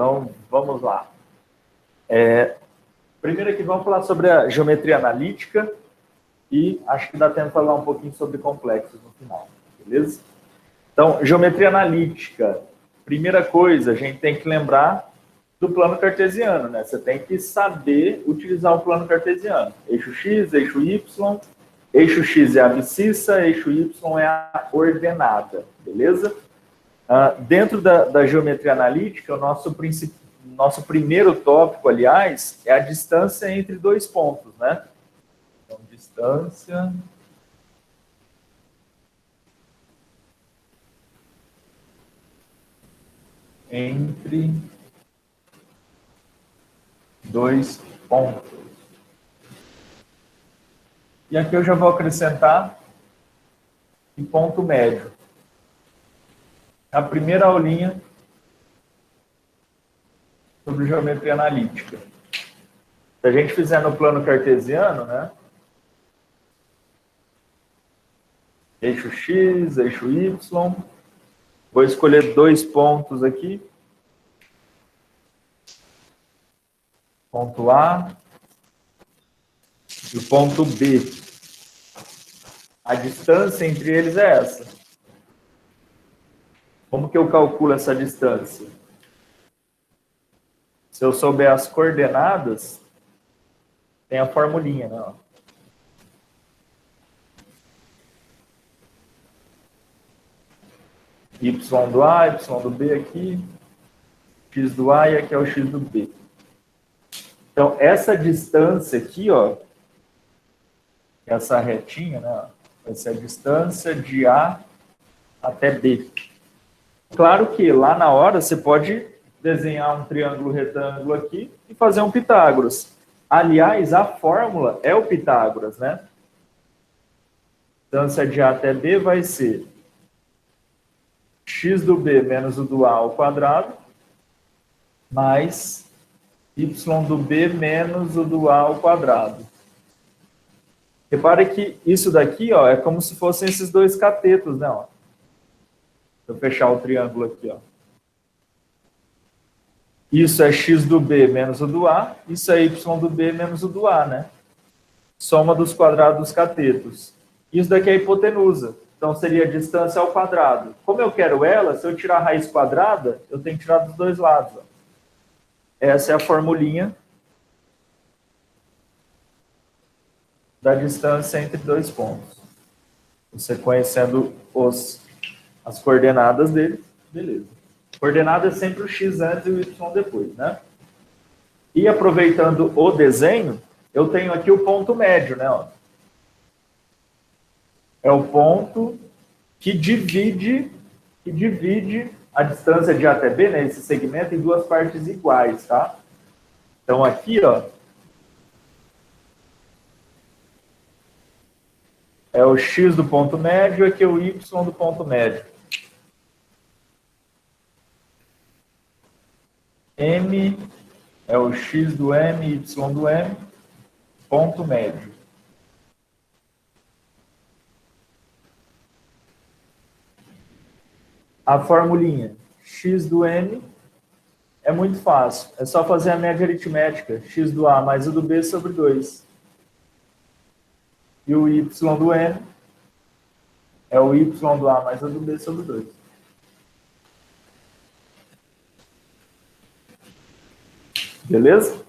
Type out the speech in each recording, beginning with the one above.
Então, vamos lá. Primeiro aqui, vamos falar sobre a geometria analítica e acho que dá tempo de falar um pouquinho sobre complexos no final, beleza? Então, geometria analítica. Primeira coisa, a gente tem que lembrar do plano cartesiano, né? Você tem que saber utilizar o plano cartesiano. Eixo X, eixo Y, eixo X é a abscissa, eixo Y é a ordenada, beleza? Dentro da geometria analítica, o nosso primeiro tópico, aliás, é a distância entre dois pontos, né? Então, distância entre dois pontos. E aqui eu já vou acrescentar em ponto médio. A primeira aulinha sobre geometria analítica. Se a gente fizer no plano cartesiano, né? Eixo X, eixo Y. Vou escolher dois pontos aqui. Ponto A e o ponto B. A distância entre eles é essa. Como que eu calculo essa distância? Se eu souber as coordenadas, tem a formulinha, né? Y do A, Y do B aqui, X do A e aqui é o X do B. Então, essa distância aqui, ó, essa retinha, né? Vai ser a distância de A até B. Claro que lá na hora você pode desenhar um triângulo retângulo aqui e fazer um Pitágoras. Aliás, a fórmula é o Pitágoras, né? Distância de A até B vai ser x do B menos o do A ao quadrado, mais y do B menos o do A ao quadrado. Repare que isso daqui, ó, é como se fossem esses dois catetos, né? Ó. Vou fechar o triângulo aqui, ó. Isso é x do B menos o do A, isso é y do B menos o do A, né? Soma dos quadrados dos catetos. Isso daqui é a hipotenusa. Então, seria a distância ao quadrado. Como eu quero ela, se eu tirar a raiz quadrada, eu tenho que tirar dos dois lados. Ó. Essa é a formulinha da distância entre dois pontos. Você conhecendo as coordenadas deles, beleza. Coordenada é sempre o x antes e o y depois, né? E aproveitando o desenho, eu tenho aqui o ponto médio, né? Ó. É o ponto que divide a distância de A até B, né? Esse segmento, em duas partes iguais, tá? Então, aqui, ó, é o x do ponto médio, aqui é o y do ponto médio. M é o x do M, y do M, ponto médio. A formulinha x do M é muito fácil. É só fazer a média aritmética. X do A mais o do B sobre 2. E o y do M é o y do A mais o do B sobre 2. Beleza?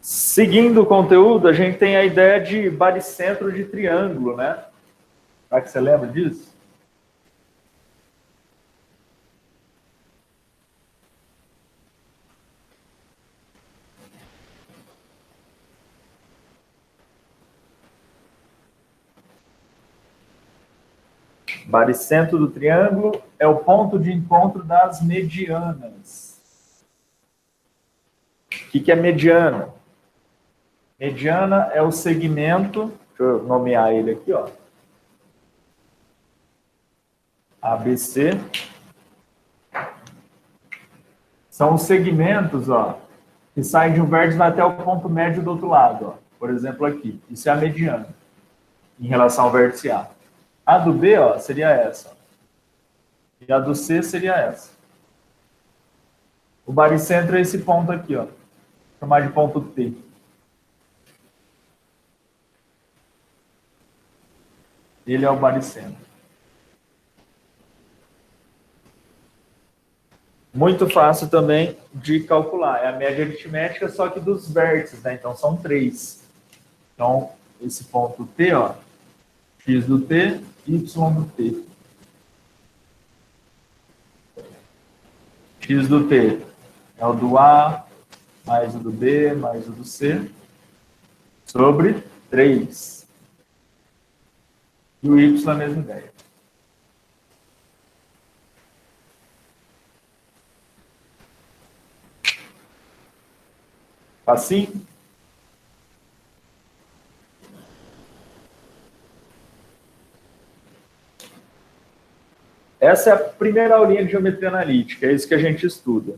Seguindo o conteúdo, a gente tem a ideia de baricentro de triângulo, né? Será que você lembra disso? Baricentro do triângulo é o ponto de encontro das medianas. O que é mediana? Mediana é o segmento, deixa eu nomear ele aqui, ó. ABC. São os segmentos, ó, que saem de um vértice vai até o ponto médio do outro lado, ó. Por exemplo, aqui. Isso é a mediana, em relação ao vértice A. A do B, ó, seria essa. E a do C seria essa. O baricentro é esse ponto aqui, ó. Vou chamar de ponto T. Ele é o baricentro. Muito fácil também de calcular. É a média aritmética, só que dos vértices, né? Então, são 3. Então, esse ponto T, ó, x do T, y do T. X do T é o do A, mais o do B, mais o do C, sobre 3. E o Y é a mesma ideia. Assim, essa é a primeira aulinha de geometria analítica, é isso que a gente estuda.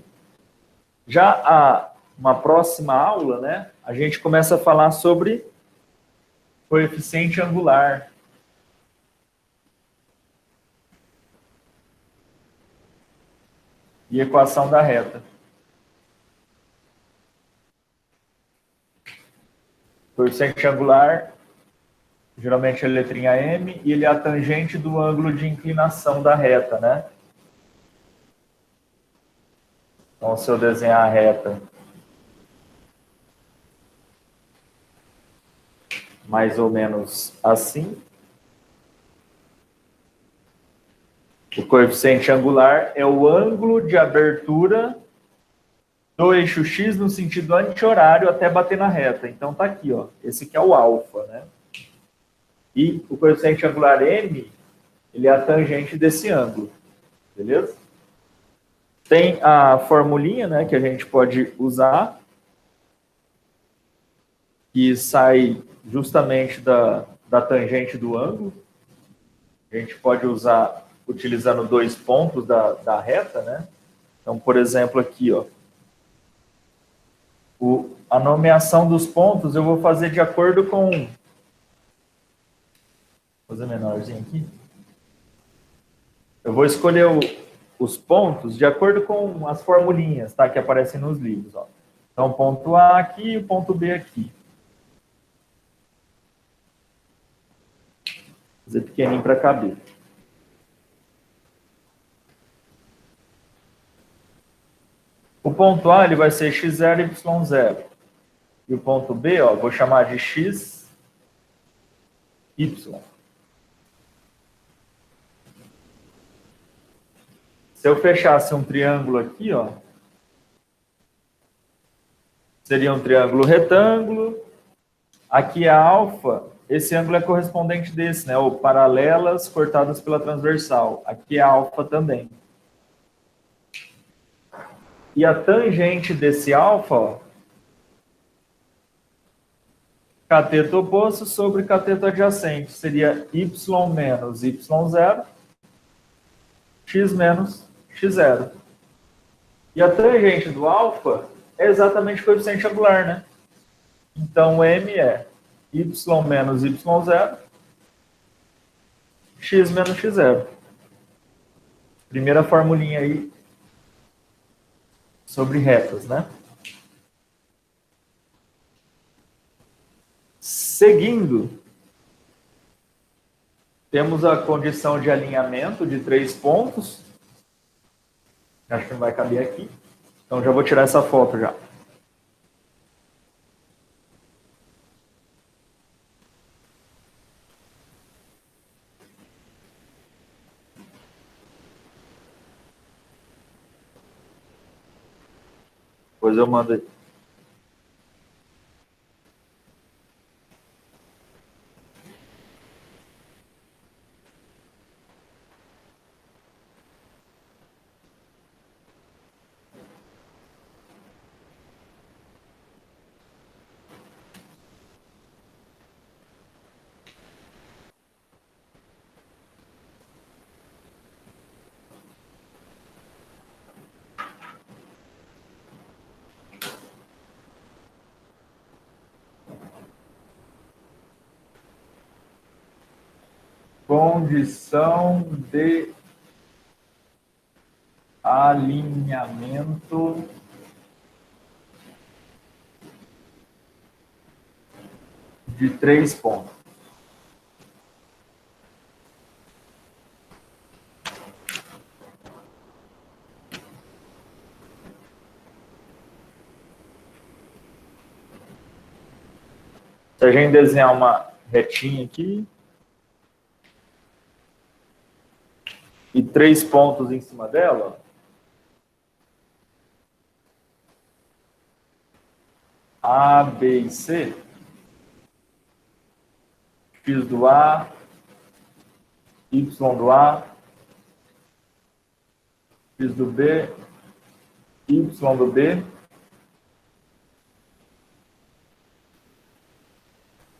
Já uma próxima aula, né, a gente começa a falar sobre coeficiente angular. E equação da reta. Coeficiente angular, geralmente é a letrinha M, e ele é a tangente do ângulo de inclinação da reta, né? Então, se eu desenhar a reta mais ou menos assim, o coeficiente angular é o ângulo de abertura do eixo X no sentido anti-horário até bater na reta. Então, tá aqui, ó. Esse aqui é o alfa, né? E o coeficiente angular M, ele é a tangente desse ângulo. Beleza? Tem a formulinha, né, que a gente pode usar, que sai justamente da tangente do ângulo. A gente pode usar utilizando 2 pontos da reta, né? Então, por exemplo, aqui, ó, a nomeação dos pontos eu vou fazer de acordo com... Vou fazer menorzinho aqui. Eu vou escolher os pontos de acordo com as formulinhas, tá, que aparecem nos livros, ó. Então, o ponto A aqui e o ponto B aqui. Vou fazer pequenininho para caber. O ponto A ele vai ser x0 e y0. E o ponto B, ó, vou chamar de x, y. Se eu fechasse um triângulo aqui, ó, seria um triângulo retângulo. Aqui é alfa, esse ângulo é correspondente desse, né? Ou paralelas cortadas pela transversal. Aqui é alfa também. E a tangente desse alfa, ó, cateto oposto sobre cateto adjacente, seria y menos y0, x menos x0. E a tangente do alfa é exatamente o coeficiente angular, né? Então, M é y menos y0, x menos x0. Primeira formulinha aí sobre retas, né? Seguindo, temos a condição de alinhamento de 3 pontos. Acho que não vai caber aqui. Então, já vou tirar essa foto já. Depois eu mando aí. condição de alinhamento de 3 pontos. Se a gente desenhar uma retinha aqui e 3 pontos em cima dela, A, B e C, x do A, y do A, x do B, y do B,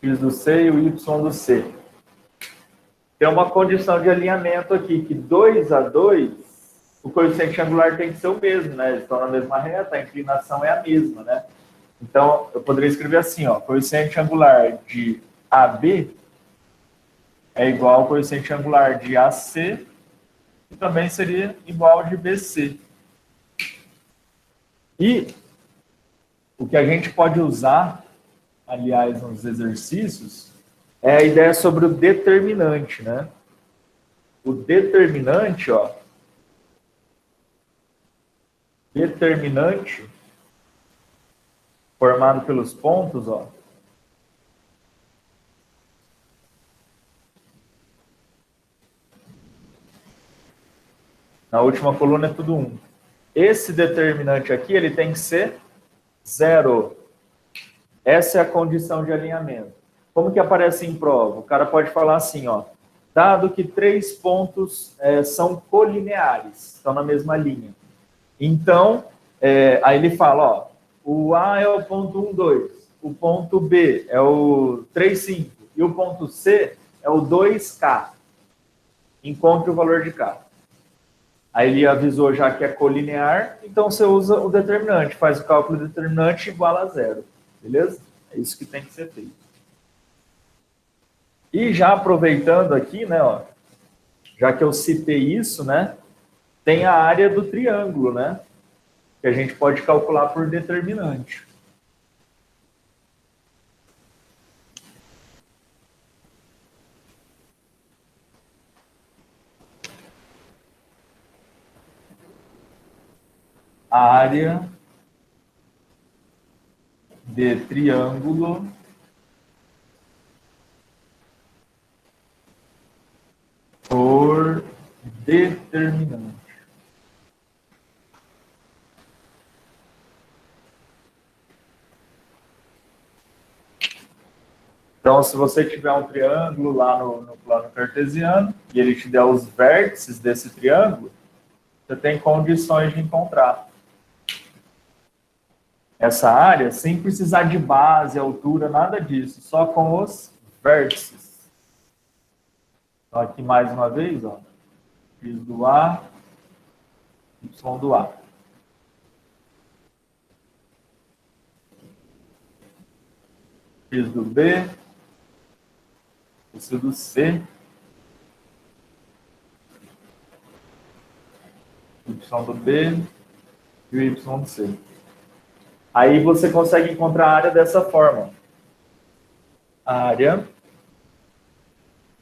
x do C e o y do C. Tem uma condição de alinhamento aqui, que 2 a 2, o coeficiente angular tem que ser o mesmo, né? Eles estão na mesma reta, a inclinação é a mesma, né? Então, eu poderia escrever assim, ó, coeficiente angular de AB é igual ao coeficiente angular de AC, e também seria igual ao de BC. E o que a gente pode usar, aliás, nos exercícios, é a ideia sobre o determinante, né? O determinante, ó, determinante formado pelos pontos, ó, na última coluna é tudo 1. Esse determinante aqui, ele tem que ser 0. Essa é a condição de alinhamento. Como que aparece em prova? O cara pode falar assim, ó, dado que 3 pontos são colineares, estão na mesma linha. Então, aí ele fala, ó, o A é o ponto 1, 2, o ponto B é o 3, 5, e o ponto C é o 2K. Encontre o valor de K. Aí ele avisou já que é colinear, então você usa o determinante, faz o cálculo do determinante igual a 0, beleza? É isso que tem que ser feito. E já aproveitando aqui, né, ó, já que eu citei isso, né, tem a área do triângulo, né, que a gente pode calcular por determinante. A área de triângulo por determinante. Então, se você tiver um triângulo lá no plano cartesiano e ele te der os vértices desse triângulo, você tem condições de encontrar essa área sem precisar de base, altura, nada disso, só com os vértices. Então, aqui mais uma vez, ó, x do A, y do A. X do B, y do C, y do B e o y do C. Aí você consegue encontrar a área dessa forma. A área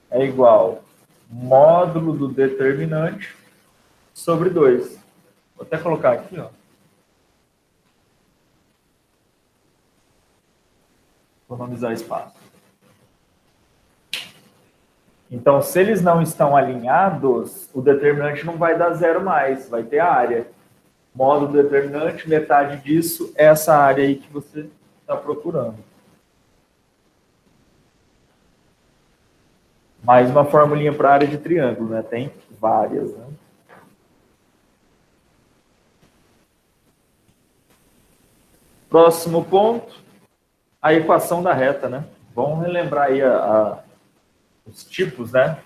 é igual módulo do determinante sobre 2. Vou até colocar aqui, ó. Economizar espaço. Então, se eles não estão alinhados, o determinante não vai dar 0 mais, vai ter a área. Módulo determinante, metade disso é essa área aí que você está procurando. Mais uma formulinha para a área de triângulo, né? Tem várias, né? Próximo ponto, a equação da reta, né? Vamos relembrar aí os tipos, né?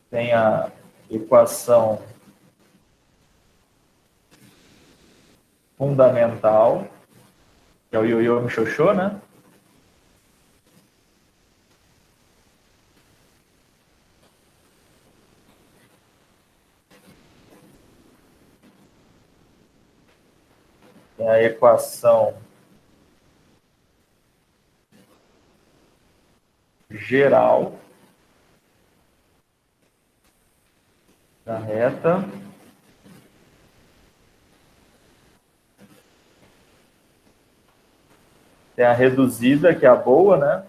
Tem a equação fundamental, que é o ioiô Michoxô, né? Tem a equação geral da reta. Tem a reduzida, que é a boa, né?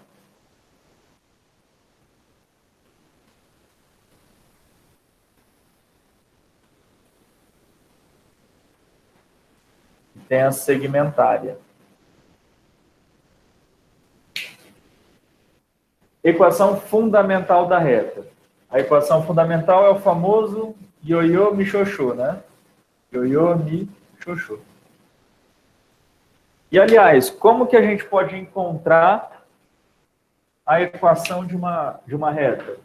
E tem a segmentária. Equação fundamental da reta. A equação fundamental é o famoso ioiô mi xoxô, né? Ioiô mi xoxô. E, aliás, como que a gente pode encontrar a equação de uma reta?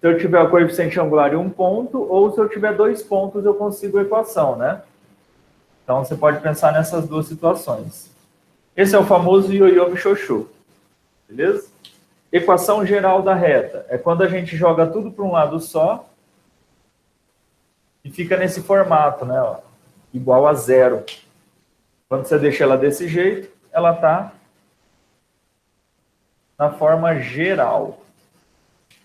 Se eu tiver o coeficiente angular em um ponto, ou se eu tiver 2 pontos, eu consigo a equação, né? Então, você pode pensar nessas duas situações. Esse é o famoso ioiô mi xoxô. Beleza? Equação geral da reta. É quando a gente joga tudo para um lado só e fica nesse formato, né? Ó, igual a zero. Quando você deixa ela desse jeito, ela está na forma geral.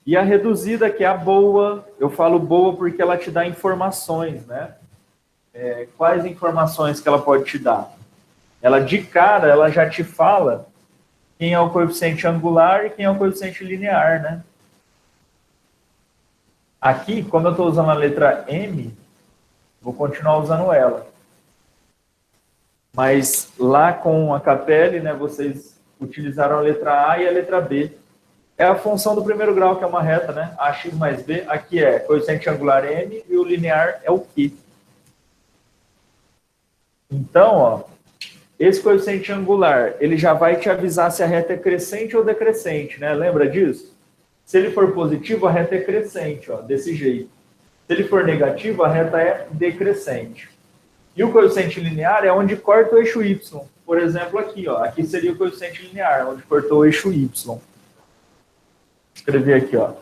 E a reduzida, que é a boa, eu falo boa porque ela te dá informações, né? Quais informações que ela pode te dar? Ela, de cara, ela já te fala quem é o coeficiente angular e quem é o coeficiente linear, né? Aqui, como eu estou usando a letra M, vou continuar usando ela. Mas lá com a Capelli, né, vocês utilizaram a letra A e a letra B. É a função do primeiro grau, que é uma reta, né? AX mais B. Aqui é coeficiente angular M e o linear é o Q. Então, ó, esse coeficiente angular, ele já vai te avisar se a reta é crescente ou decrescente, né? Lembra disso? Se ele for positivo, a reta é crescente, ó, desse jeito. Se ele for negativo, a reta é decrescente. E o coeficiente linear é onde corta o eixo Y. Por exemplo, aqui, ó, aqui seria o coeficiente linear, onde cortou o eixo Y. Vou escrever aqui, ó.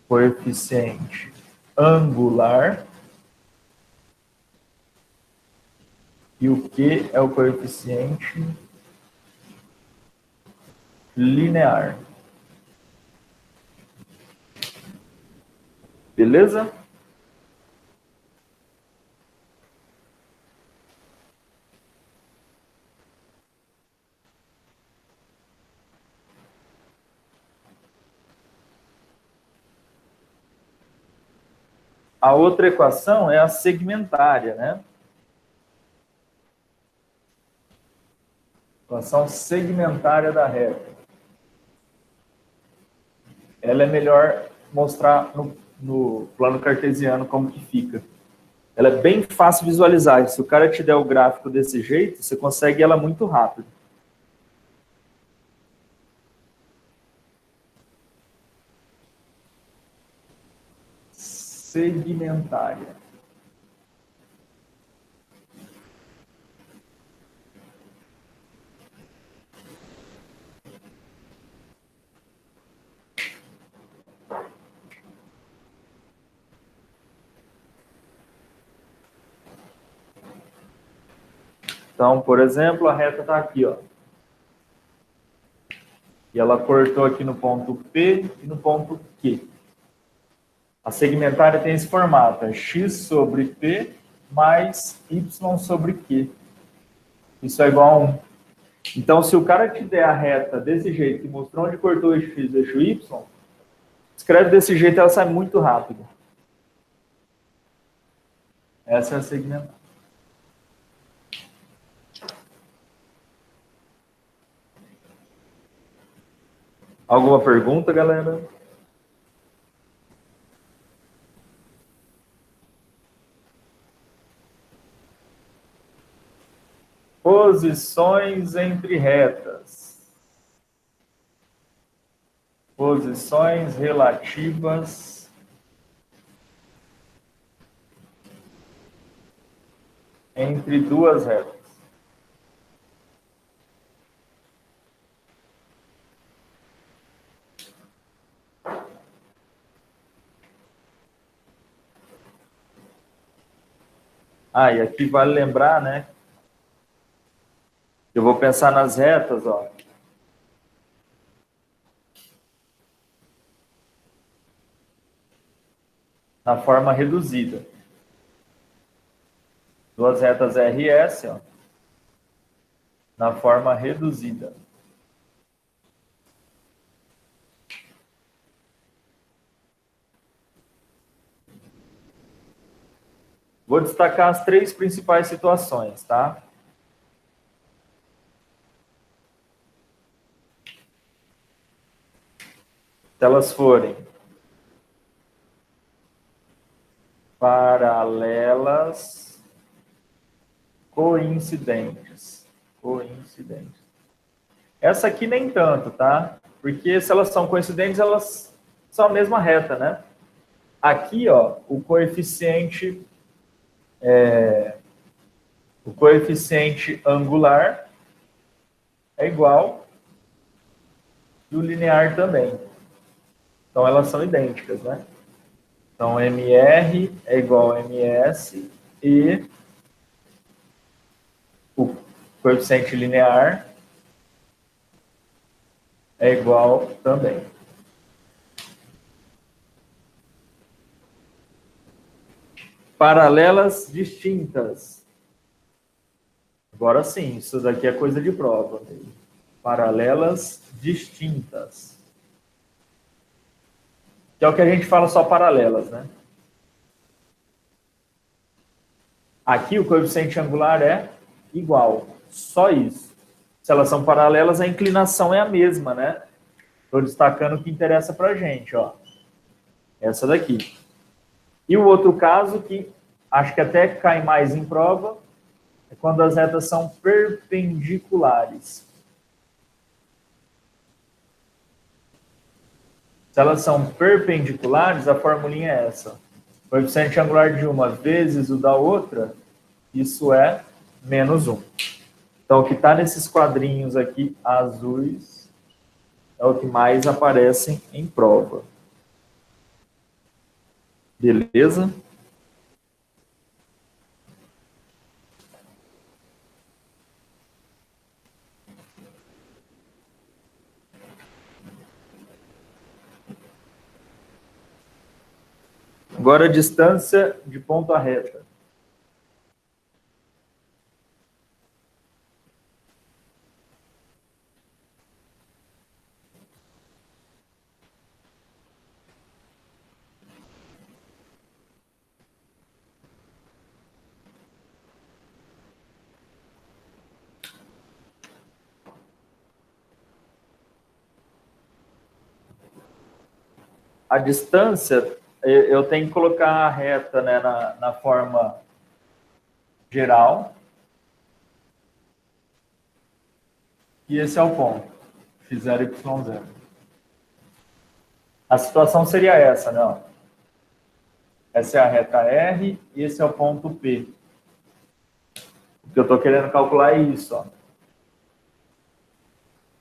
Coeficiente angular. E o Q é o coeficiente linear. Beleza? A outra equação é a segmentária, né? Equação segmentária da reta. Ela é melhor mostrar no plano cartesiano como que fica. Ela é bem fácil visualizar. Se o cara te der o gráfico desse jeito, você consegue ela muito rápido. Segmentária. Então, por exemplo, a reta está aqui, ó. E ela cortou aqui no ponto P e no ponto Q. A segmentária tem esse formato, é x sobre P mais y sobre Q. Isso é igual a 1. Então, se o cara te der a reta desse jeito e mostrou onde cortou o eixo x e o eixo y, escreve desse jeito, ela sai muito rápido. Essa é a segmentária. Alguma pergunta, galera? Posições entre retas. Posições relativas entre duas retas. Ah, e aqui vale lembrar, né? Eu vou pensar nas retas, ó. Na forma reduzida. Duas retas RS, ó, na forma reduzida. Vou destacar as três principais situações, tá? Se elas forem paralelas coincidentes. Coincidentes. Essa aqui nem tanto, tá? Porque se elas são coincidentes, elas são a mesma reta, né? Aqui, ó, o coeficiente angular é igual e o linear também. Então, elas são idênticas, né? Então, MR é igual a MS e o coeficiente linear é igual também. Paralelas distintas. Agora sim, isso daqui é coisa de prova. Paralelas distintas. Que é o que a gente fala só paralelas, né? Aqui o coeficiente angular é igual. Só isso. Se elas são paralelas, a inclinação é a mesma, né? Estou destacando o que interessa para a gente, ó. Essa daqui. E o outro caso, que acho que até cai mais em prova, é quando as retas são perpendiculares. Se elas são perpendiculares, a formulinha é essa. O coeficiente angular de uma vezes o da outra, isso é menos 1. Então, o que está nesses quadrinhos aqui azuis é o que mais aparecem em prova. Beleza? Agora, a distância de ponta reta. A distância, eu tenho que colocar a reta, né, na forma geral. E esse é o ponto. X0, Y0. A situação seria essa, né? Essa é a reta R e esse é o ponto P. O que eu estou querendo calcular é isso, ó.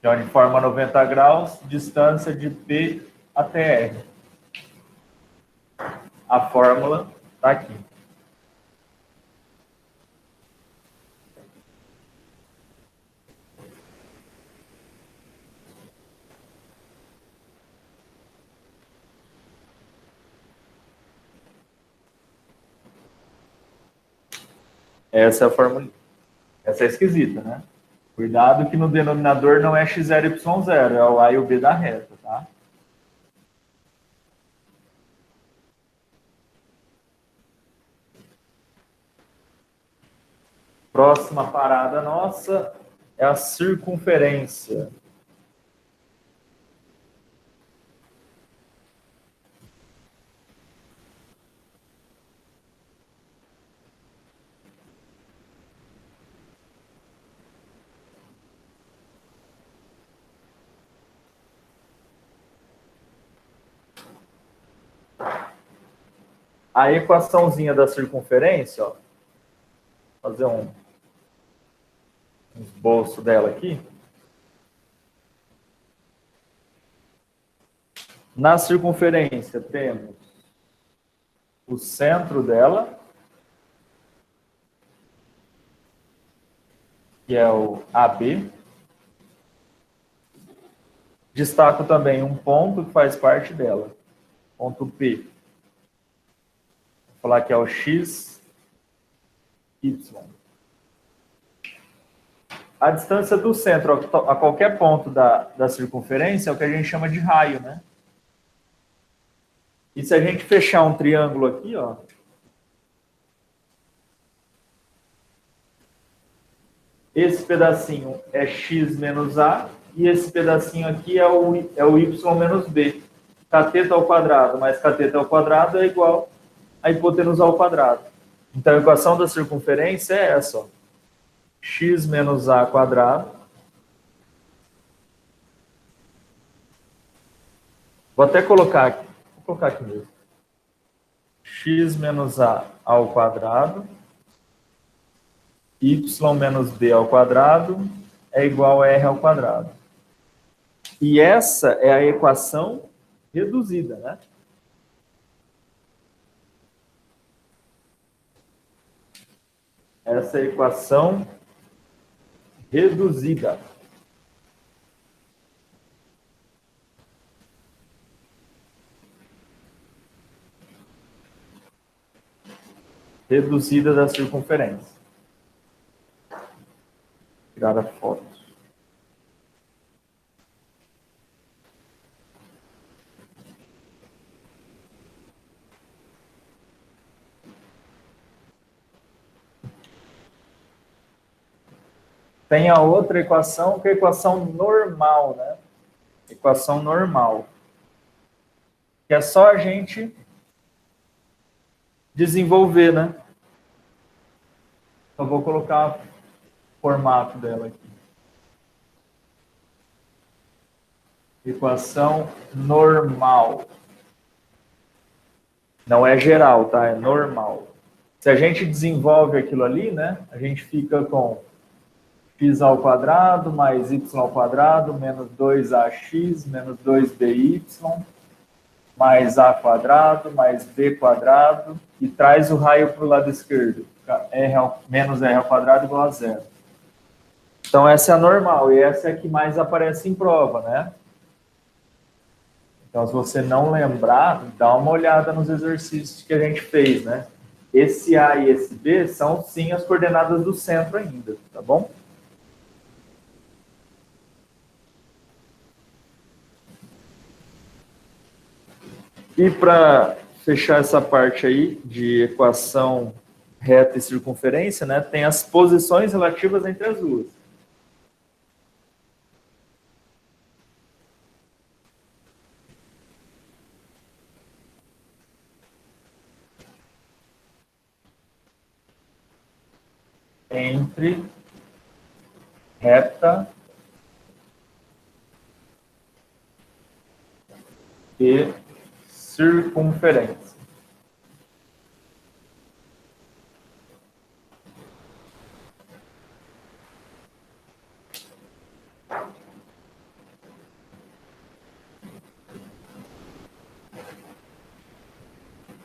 Então, de forma 90 graus, distância de P até R. A fórmula está aqui. Essa é a fórmula. Essa é esquisita, né? Cuidado que no denominador não é x0, y0, é o A e o B da reta, tá? Próxima parada nossa é a circunferência. A equaçãozinha da circunferência, ó, vou fazer um esboço dela aqui. Na circunferência temos o centro dela que é o AB. Destaco também um ponto que faz parte dela, ponto P. Vou falar que é o X, Y. A distância do centro a qualquer ponto da circunferência é o que a gente chama de raio, né? E se a gente fechar um triângulo aqui, ó, esse pedacinho é x menos a, e esse pedacinho aqui é o y menos b. Cateto ao quadrado mais cateto ao quadrado é igual a hipotenusa ao quadrado. Então, a equação da circunferência é essa, ó. X menos a quadrado. Vou até colocar aqui. Vou colocar aqui mesmo. X menos a ao quadrado, y menos b ao quadrado é igual a r ao quadrado. E essa é a equação reduzida, né? Essa é a equação reduzida. Reduzida da circunferência. Tirar a foto. Tem a outra equação, que é a equação normal, né? Equação normal. Que é só a gente desenvolver, né? Eu vou colocar o formato dela aqui. Equação normal. Não é geral, tá? É normal. Se a gente desenvolve aquilo ali, né? A gente fica com x ao quadrado mais y ao quadrado menos 2ax menos 2by mais a quadrado mais b quadrado e traz o raio para o lado esquerdo. Menos r ao quadrado igual a zero. Então, essa é a normal e essa é a que mais aparece em prova, né? Então, se você não lembrar, dá uma olhada nos exercícios que a gente fez, né? Esse A e esse B são, sim, as coordenadas do centro ainda, tá bom? E para fechar essa parte aí de equação reta e circunferência, né, tem as posições relativas entre as duas. Entre reta e circunferência.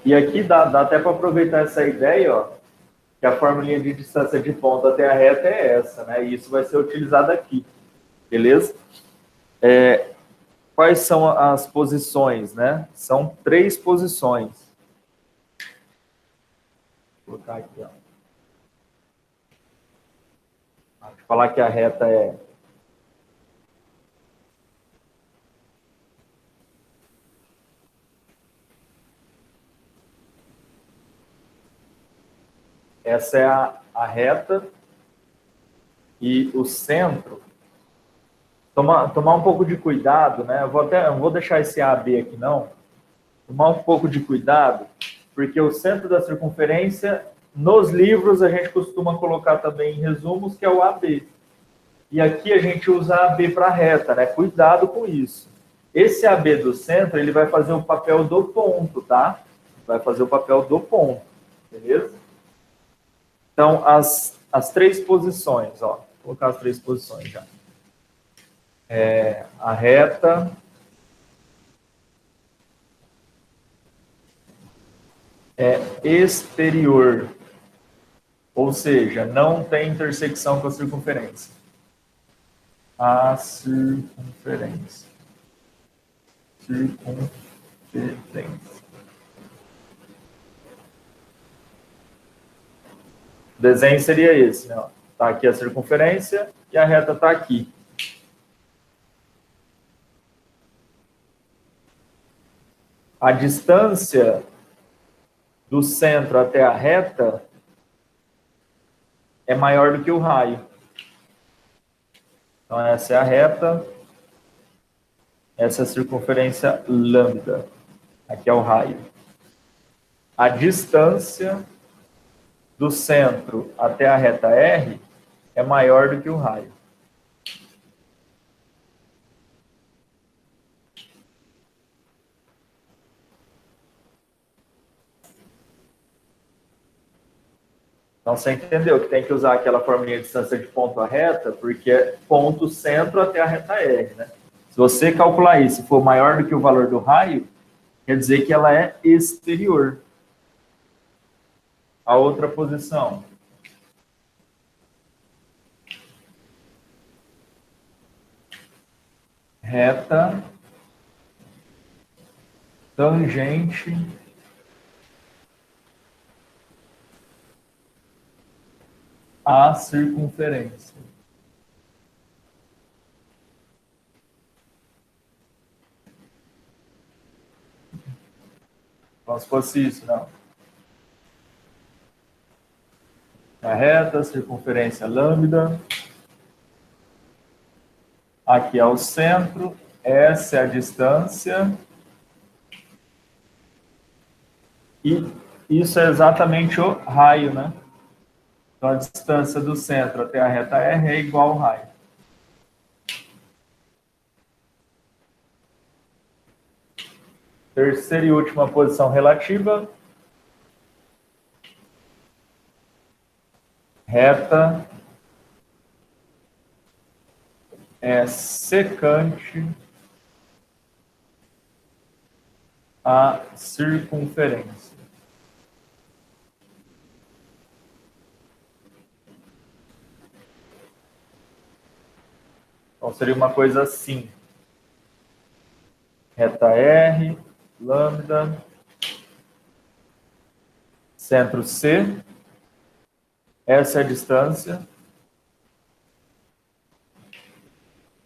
E aqui dá até para aproveitar essa ideia, ó, que a formulinha de distância de ponta até a reta é essa, né? E isso vai ser utilizado aqui, beleza? Quais são as posições, né? São 3 posições. Vou colocar aqui, ó. Vou falar que a reta é essa é a reta e o centro. Tomar um pouco de cuidado, né? Eu vou deixar esse AB aqui não. Tomar um pouco de cuidado, porque o centro da circunferência, nos livros, a gente costuma colocar também em resumos, que é o AB. E aqui a gente usa AB para reta, né? Cuidado com isso. Esse AB do centro, ele vai fazer o papel do ponto, tá? Vai fazer o papel do ponto, beleza? Então, as 3 posições, ó. Vou colocar as 3 posições já. A reta é exterior Ou seja, não tem intersecção com a circunferência. A circunferência. Circunferência. O desenho seria esse, né? Está aqui a circunferência e a reta está aqui. A distância do centro até a reta é maior do que o raio. Então, essa é a reta, essa é a circunferência lambda. Aqui é o raio. A distância do centro até a reta R é maior do que o raio. Então, você entendeu que tem que usar aquela formulinha de distância de ponto a reta, porque é ponto centro até a reta R, né? Se você calcular isso e for maior do que o valor do raio, quer dizer que ela é exterior. A outra posição. Reta tangente à circunferência. Como se fosse isso, não. A reta, circunferência lambda. Aqui é o centro, essa é a distância. E isso é exatamente o raio, né? Então, a distância do centro até a reta R é igual ao raio. Terceira e última posição relativa. Reta é secante à circunferência. Então, seria uma coisa assim. Reta R, lambda, centro C, essa é a distância,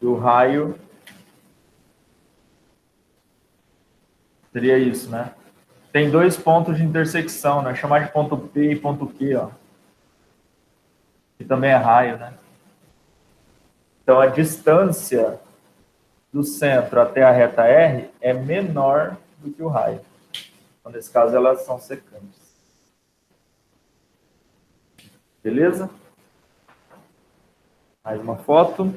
e o raio seria isso, né? Tem dois pontos de intersecção, né? Chamar de ponto P e ponto Q, ó. Que também é raio, né? Então, a distância do centro até a reta R é menor do que o raio. Então, nesse caso, elas são secantes. Beleza? Mais uma foto.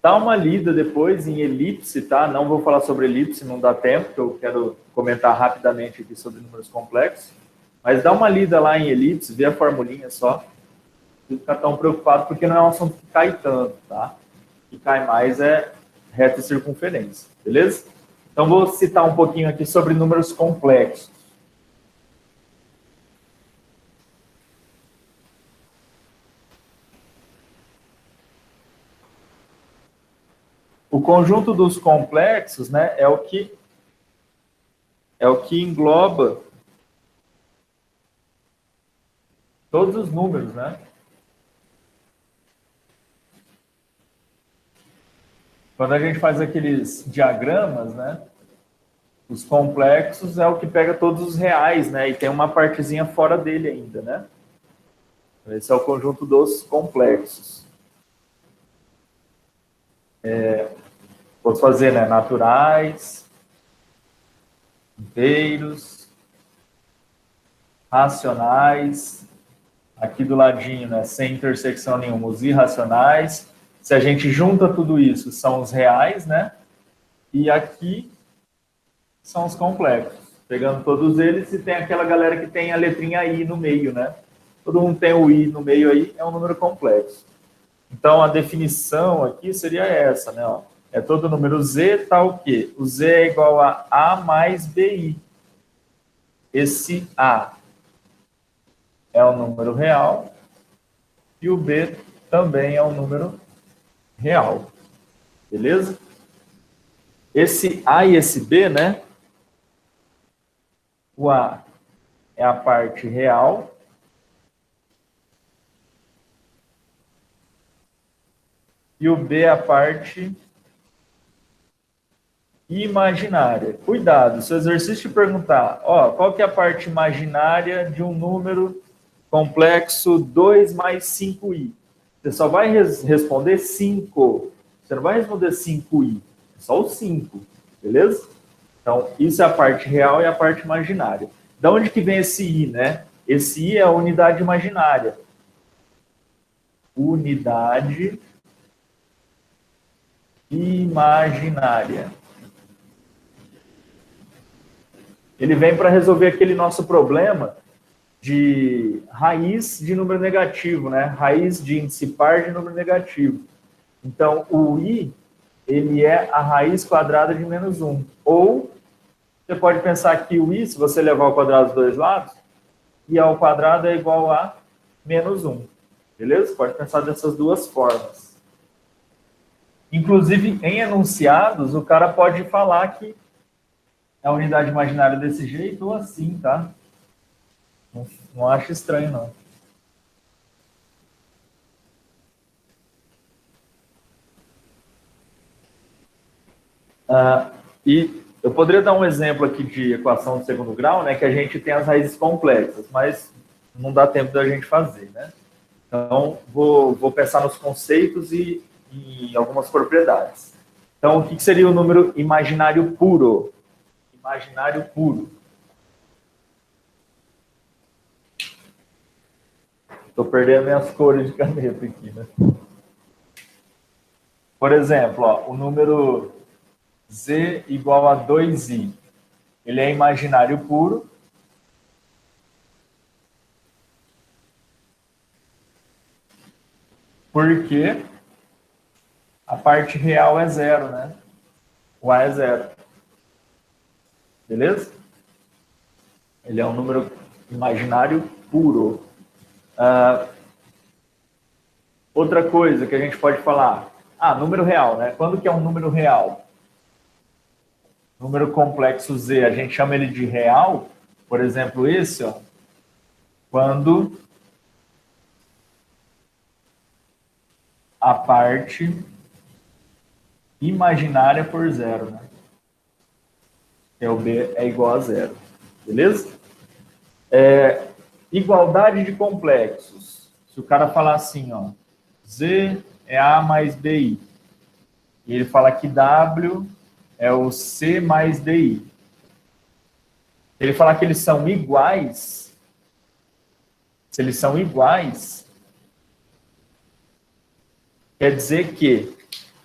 Dá uma lida depois em elipse, tá? Não vou falar sobre elipse, não dá tempo, porque eu quero comentar rapidamente aqui sobre números complexos. Mas dá uma lida lá em elipse, vê a formulinha só. Não ficar tão preocupado, porque não é um assunto que cai tanto, tá? O que cai mais é reta e circunferência, beleza? Então, vou citar um pouquinho aqui sobre números complexos. O conjunto dos complexos, né, é o que engloba todos os números, né? Quando a gente faz aqueles diagramas, né, os complexos é o que pega todos os reais, né, e tem uma partezinha fora dele ainda, né? Esse é o conjunto dos complexos. Posso fazer, né, naturais, inteiros, racionais, aqui do ladinho, né, sem intersecção nenhuma, os irracionais. Se a gente junta tudo isso, são os reais, né? E aqui são os complexos. Pegando todos eles, e tem aquela galera que tem a letrinha I no meio, né? todo mundo tem o i no meio aí, é um número complexo. Então, a definição aqui seria essa, né? Ó. É todo número z tal o quê? O z é igual a mais bi. Esse a é um número real e o b também é um número real. Beleza? Esse a e esse b, né? O a é a parte real e o b é a parte imaginária. Cuidado, se o exercício te perguntar, ó, qual que é a parte imaginária de um número complexo 2 mais 5i? Você só vai responder 5. Você não vai responder 5i, é só o 5, beleza? Então, isso é a parte real e a parte imaginária. Da onde que vem esse i, né? Esse i é a unidade imaginária. Unidade imaginária. Ele vem para resolver aquele nosso problema de raiz de número negativo, né? Raiz de índice par de número negativo. Então, o i, ele é a raiz quadrada de menos 1. Ou, você pode pensar que o i, se você levar ao quadrado dos dois lados, i ao quadrado é igual a menos 1. Beleza? Pode pensar dessas duas formas. Inclusive, em enunciados, o cara pode falar que a unidade imaginária desse jeito ou assim, tá? Não acho estranho, não. E eu poderia dar um exemplo aqui de equação de segundo grau, né? Que a gente tem as raízes complexas, mas não dá tempo da gente fazer, né? Então, vou pensar nos conceitos e em algumas propriedades. Então, o que seria o número imaginário puro? Imaginário puro. Estou perdendo minhas cores de caneta aqui, né? Por exemplo, ó, o número z igual a 2i. Ele é imaginário puro. Porque a parte real é zero, né? O a é zero. Beleza? Ele é um número imaginário puro. Outra coisa que a gente pode falar. Número real, né? Quando que é um número real? Número complexo z, a gente chama ele de real. Por exemplo, esse, ó. Quando a parte imaginária for zero, né? Que é o b é igual a zero. Beleza? Igualdade de complexos. Se o cara falar assim, ó, z é a mais bi, e ele fala que w é o c mais di. Ele falar que eles são iguais, se eles são iguais, quer dizer que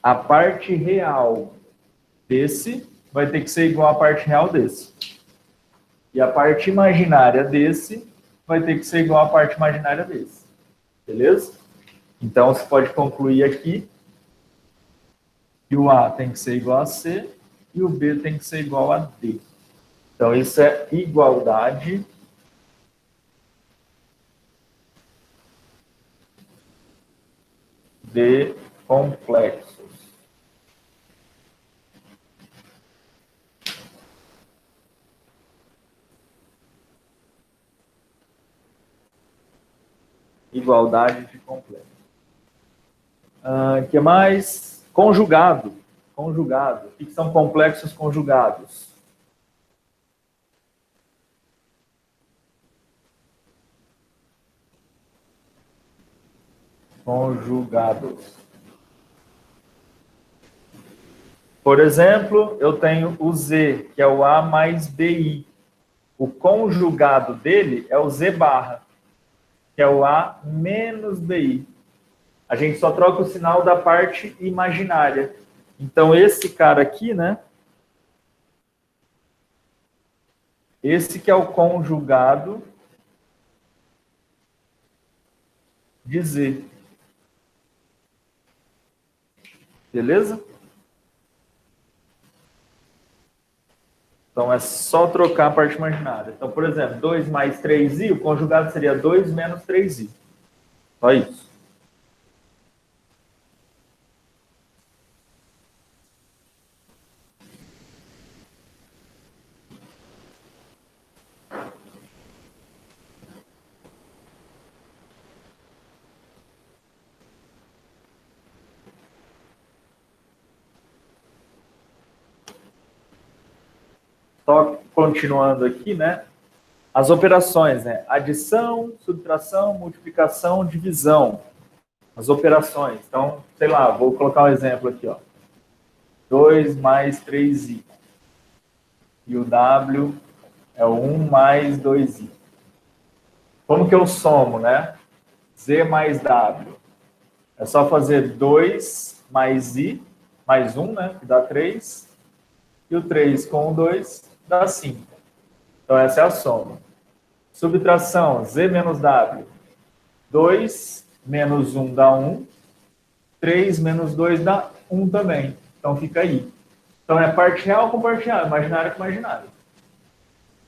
a parte real desse vai ter que ser igual à parte real desse. E a parte imaginária desse vai ter que ser igual à parte imaginária desse. Beleza? Então, você pode concluir aqui que o A tem que ser igual a C e o B tem que ser igual a D. Então, isso é igualdade de complexos. Igualdade de complexos. Que mais? Conjugado. Conjugado. O que são complexos conjugados? Conjugados. Por exemplo, eu tenho o Z, que é o A mais BI. O conjugado dele é o Z barra, que é o A menos BI. A gente só troca o sinal da parte imaginária. Então, esse cara aqui, né? Esse que é o conjugado de Z. Beleza? Então, é só trocar a parte imaginária. Então, por exemplo, 2 mais 3i, o conjugado seria 2 menos 3i. Só isso. Só continuando aqui, né? As operações, né? Adição, subtração, multiplicação, divisão. As operações. Então, sei lá, vou colocar um exemplo aqui, ó. 2 mais 3i. E o W é o 1 mais 2i. Como que eu somo, né? Z mais W. É só fazer 2 mais i, mais 1, né? Que dá 3. E o 3 com o 2 dá 5. Então, essa é a soma. Subtração, Z menos W. 2 menos 1 dá 1. 3 menos 2 dá 1 também. Então, fica aí. Então, é parte real com parte real, imaginário com imaginário.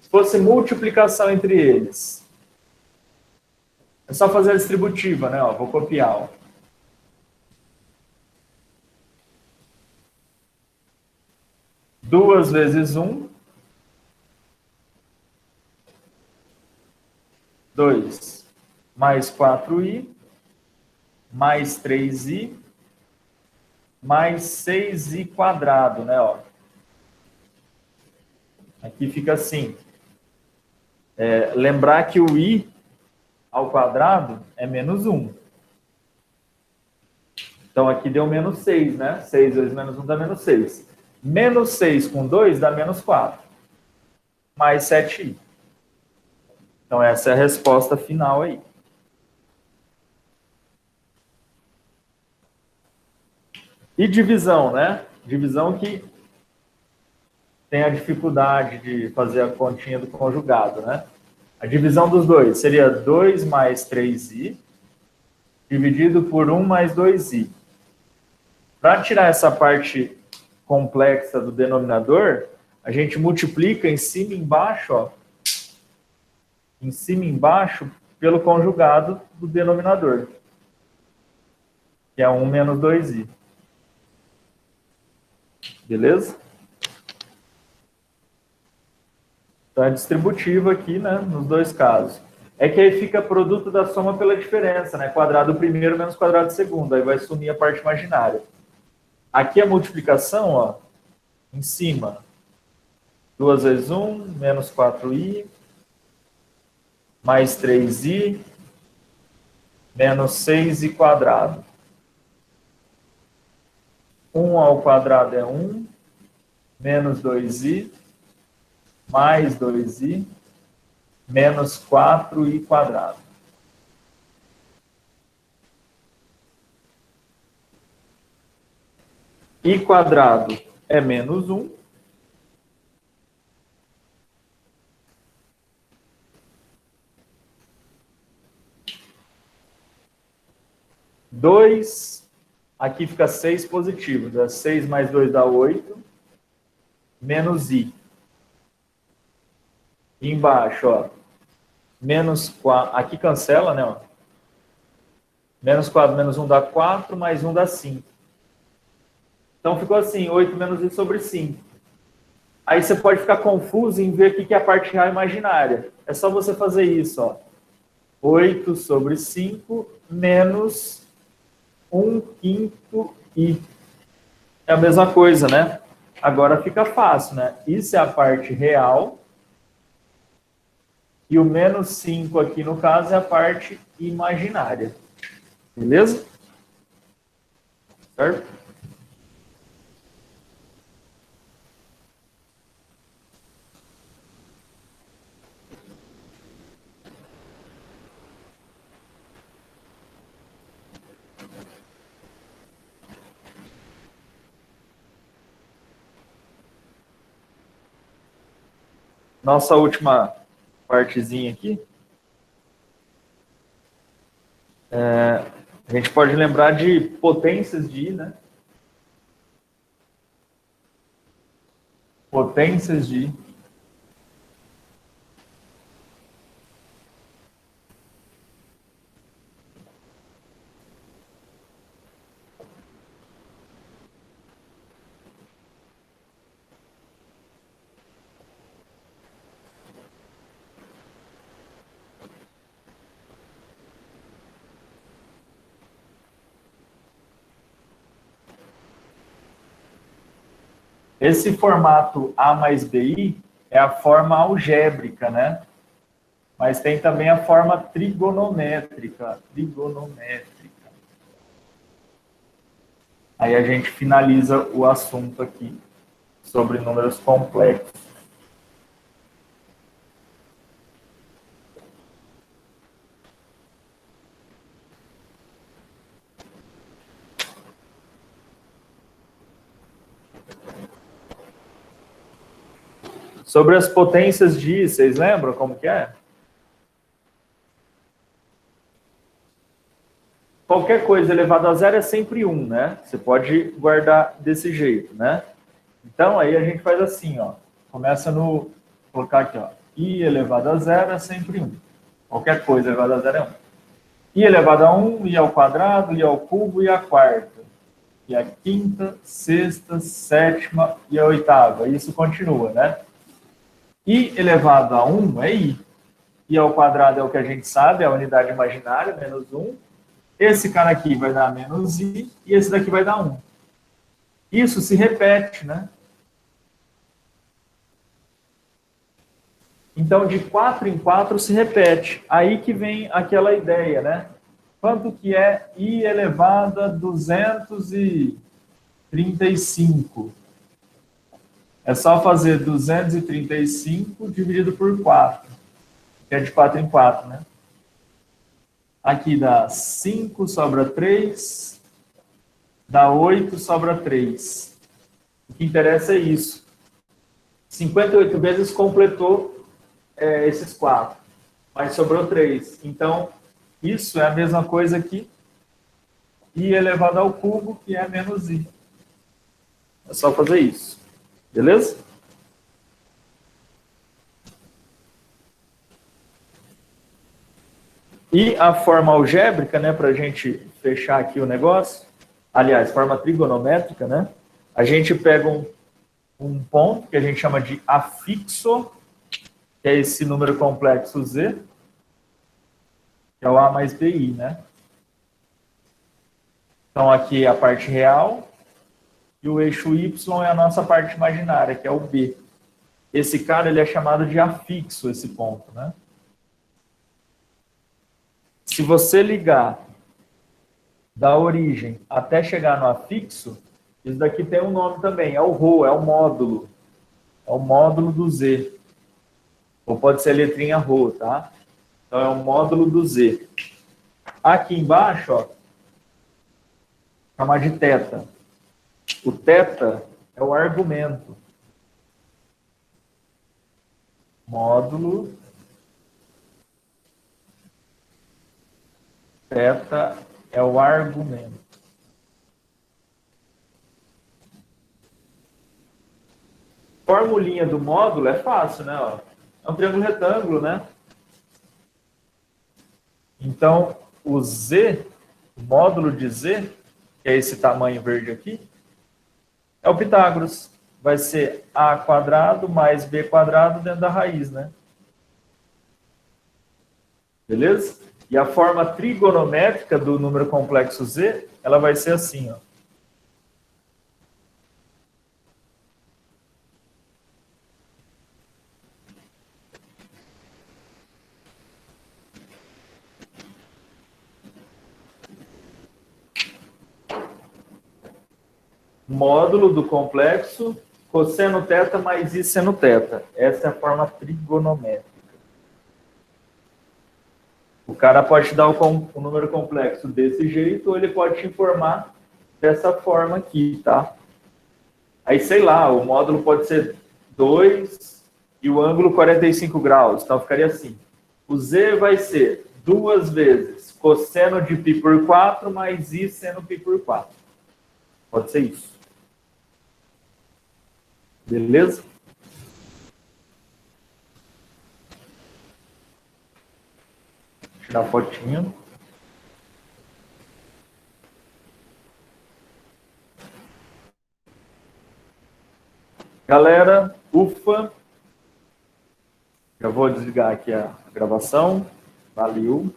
Se fosse multiplicação entre eles, é só fazer a distributiva, né? Ó, vou copiar. Ó. Duas vezes 1. 2 mais 4i, mais 3i, mais 6i quadrado, né? Ó. Aqui fica assim. Lembrar que o i ao quadrado é menos 1. Então, aqui deu menos 6, né? 6 vezes menos 1 dá menos 6. Menos 6 com 2 dá menos 4. Mais 7i. Então, essa é a resposta final aí. E divisão, né? Divisão que tem a dificuldade de fazer a continha do conjugado, né? A divisão dos dois seria 2 mais 3i, dividido por 1 mais 2i. Para tirar essa parte complexa do denominador, a gente multiplica em cima e embaixo, ó, em cima e embaixo, pelo conjugado do denominador, que é 1 menos 2i. Beleza? Então, é distributiva aqui, né, nos dois casos. É que aí fica produto da soma pela diferença, né? Quadrado primeiro menos quadrado segundo. Aí vai sumir a parte imaginária. Aqui a multiplicação, ó, em cima. 2 vezes 1, menos 4i, mais 3i, menos 6i quadrado. 1 ao quadrado é 1, menos 2i, mais 2i, menos 4i quadrado. I quadrado é menos 1. Dois, aqui fica 6 positivo. 6 mais 2 dá 8, menos i. E embaixo, ó, menos 4, aqui cancela, né? Ó. Menos 4 menos 1 dá 4, mais 1 dá 5. Então, ficou assim, 8 menos i sobre 5. Aí você pode ficar confuso em ver o que é a parte real imaginária. É só você fazer isso, ó. 8 sobre 5 menos 1/5 i. É a mesma coisa, né? Agora fica fácil, né? Isso é a parte real. E o menos 5 aqui, no caso, é a parte imaginária. Beleza? Certo? Nossa última partezinha aqui. A gente pode lembrar de potências de I, né? Potências de I. Esse formato A mais BI é a forma algébrica, né? Mas tem também a forma trigonométrica. Aí a gente finaliza o assunto aqui sobre números complexos. Sobre as potências de I, vocês lembram como que é? Qualquer coisa elevada a zero é sempre 1, né? Você pode guardar desse jeito, né? Então, aí a gente faz assim, ó. Começa no... Vou colocar aqui, ó. I elevado a zero é sempre 1. Qualquer coisa elevada a zero é 1. I elevado a 1, I ao quadrado, I ao cubo, I à quarta. I à quinta, sexta, sétima e a oitava. Isso continua, né? I elevado a 1 é I. I ao quadrado é o que a gente sabe, é a unidade imaginária, menos 1. Esse cara aqui vai dar menos I e esse daqui vai dar 1. Isso se repete, né? Então, de 4 em 4 se repete. Aí que vem aquela ideia, né? Quanto que é I elevado a 235? É só fazer 235 dividido por 4, que é de 4 em 4, né? Aqui dá 5, sobra 3, dá 8, sobra 3. O que interessa é isso. 58 vezes completou esses 4, mas sobrou 3. Então, isso é a mesma coisa que I elevado ao cubo, que é menos I. É só fazer isso. Beleza? E a forma algébrica, né, para a gente fechar aqui o negócio, aliás, forma trigonométrica, né? A gente pega um ponto que a gente chama de afixo, que é esse número complexo Z, que é o A mais BI, né? Então, aqui é a parte real, e o eixo Y é a nossa parte imaginária, que é o B. Esse cara, ele é chamado de afixo, esse ponto, né? Se você ligar da origem até chegar no afixo, isso daqui tem um nome também, é o ρ, é o módulo. É o módulo do Z. Ou pode ser a letrinha ρ, tá? Então é o módulo do Z. Aqui embaixo, ó, chamar de θ. O θ é o argumento. Módulo θ é o argumento. Formulinha do módulo é fácil, né? Ó. É um triângulo retângulo, né? Então, o Z, o módulo de Z, que é esse tamanho verde aqui, é o Pitágoras. Vai ser A quadrado mais B quadrado dentro da raiz, né? Beleza? E a forma trigonométrica do número complexo Z, ela vai ser assim, ó. Módulo do complexo, cosseno θ mais I seno θ. Essa é a forma trigonométrica. O cara pode te dar o número complexo desse jeito, ou ele pode te informar dessa forma aqui, tá? Aí, sei lá, o módulo pode ser 2 e o ângulo 45 graus. Então, ficaria assim. O Z vai ser 2 vezes cosseno de π por 4 mais I seno π por 4. Pode ser isso. Beleza? Tirar a fotinha. Galera, ufa. Já vou desligar aqui a gravação. Valeu.